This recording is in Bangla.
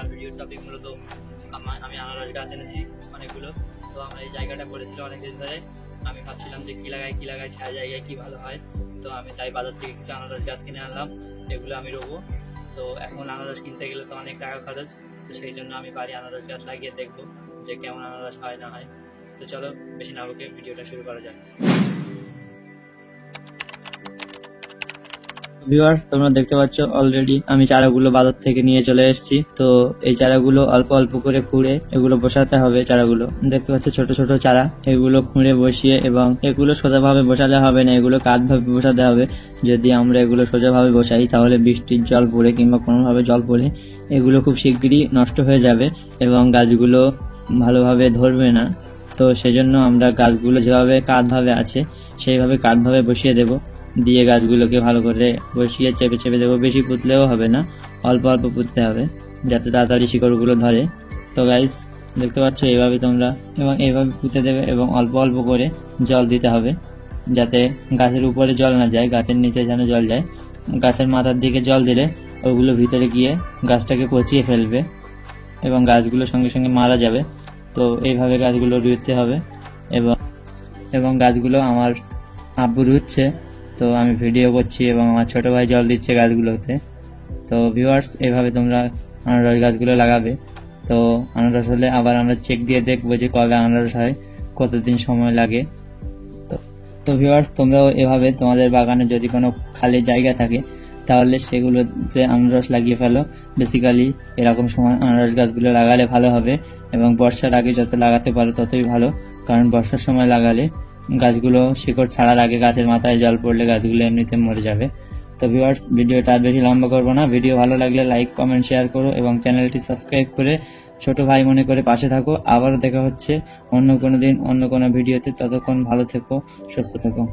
আমার ভিডিওর টপিক মূলত আমি আনারস গাছ এনেছি অনেকগুলো। তো আমরা এই জায়গাটা পড়েছিল অনেকদিন ধরে, আমি ভাবছিলাম যে কী লাগাই ছায়া জায়গায় কী ভালো হয়। তো আমি তাই বাজার থেকে কিছু আনারস গাছ কিনে আনলাম, এগুলো আমি রোবো। তো এখন আনারস কিনতে গেলে তো অনেক টাকা খরচ, তো সেই জন্য আমি বাড়ি আনারস গাছ লাগিয়ে দেখবো যে কেমন আনারস হয় না হয়। তো চলো বেশি না বকে ভিডিওটা শুরু করা যাক। ভিউয়ার্স, তোমরা দেখতে পাচ্ছ অলরেডি আমি চারাগুলো বাজার থেকে নিয়ে চলে এসেছি। তো এই চারাগুলো অল্প অল্প করে খুঁড়ে এগুলো বসাতে হবে। চারাগুলো দেখতে পাচ্ছ ছোট ছোট চারা, এগুলো খুঁড়ে বসিয়ে, এবং এগুলো সোজাভাবে বসালে হবে না, এগুলো কাঁধভাবে বসাতে হবে। যদি আমরা এগুলো সোজাভাবে বসাই তাহলে বৃষ্টির জল পড়ে কিংবা কোনোভাবে জল পড়ে এগুলো খুব শিগগিরই নষ্ট হয়ে যাবে এবং গাছগুলো ভালোভাবে ধরবে না। তো সেজন্য আমরা গাছগুলো যেভাবে কাঁধভাবে আছে সেইভাবে কাঁধভাবে বসিয়ে দেব, দিয়ে গাছগুলোকে ভালো করে বসিয়ে চেপে চেপে দেবো। বেশি পুঁতলেও হবে না, অল্প অল্প পুঁততে হবে যাতে তাড়াতাড়ি শিকড়গুলো ধরে। তো গাইস দেখতে পাচ্ছ এইভাবে তোমরা, এবং এইভাবে পুঁতে দেবে এবং অল্প অল্প করে জল দিতে হবে যাতে গাছের উপরে জল না যায়, গাছের নিচে যেন জল যায়। গাছের মাথার দিকে জল দিলে ওগুলো ভিতরে গিয়ে গাছটাকে পচিয়ে ফেলবে এবং গাছগুলো সঙ্গে সঙ্গে মারা যাবে। তো এইভাবে গাছগুলো রুইতে হবে, এবং গাছগুলো আমার আব্বু রুচ্ছে, তো আমি ভিডিও করছি এবং আমার ছোট ভাই জল দিচ্ছে গাছগুলোতে। তো ভিউয়ার্স, এইভাবে তোমরা আনারস গাছগুলো লাগাবে। তো আনারস হলে আবার আমরা চেক দিয়ে দেখবো যে কবে আনারস হয়, কতদিন সময় লাগে। তো ভিউয়ার্স, তোমরাও এভাবে তোমাদের বাগানে যদি কোনো খালি জায়গা থাকে তাহলে সেগুলোতে আনারস লাগিয়ে ফেলো। বেসিক্যালি এরকম সময় আনারস গাছগুলো লাগালে ভালো হবে, এবং বর্ষার আগে যত লাগাতে পারো ততই ভালো, কারণ বর্ষার সময় লাগালে গাছগুলো শিকড় ছাড়ার আগে গাছের মাথায় জল পড়লে গাছগুলো এমনিতে মরে যাবে। তো ভিউয়ার্স, ভিডিওটা আর বেশি লম্বা করবো না। ভিডিও ভালো লাগলে লাইক কমেন্ট শেয়ার করো এবং চ্যানেলটি সাবস্ক্রাইব করে ছোট ভাই মনে করে পাশে থাকো। আবারও দেখা হচ্ছে অন্য কোনো দিন অন্য কোনো ভিডিওতে। ততক্ষণ ভালো থেকো, সুস্থ থেকো।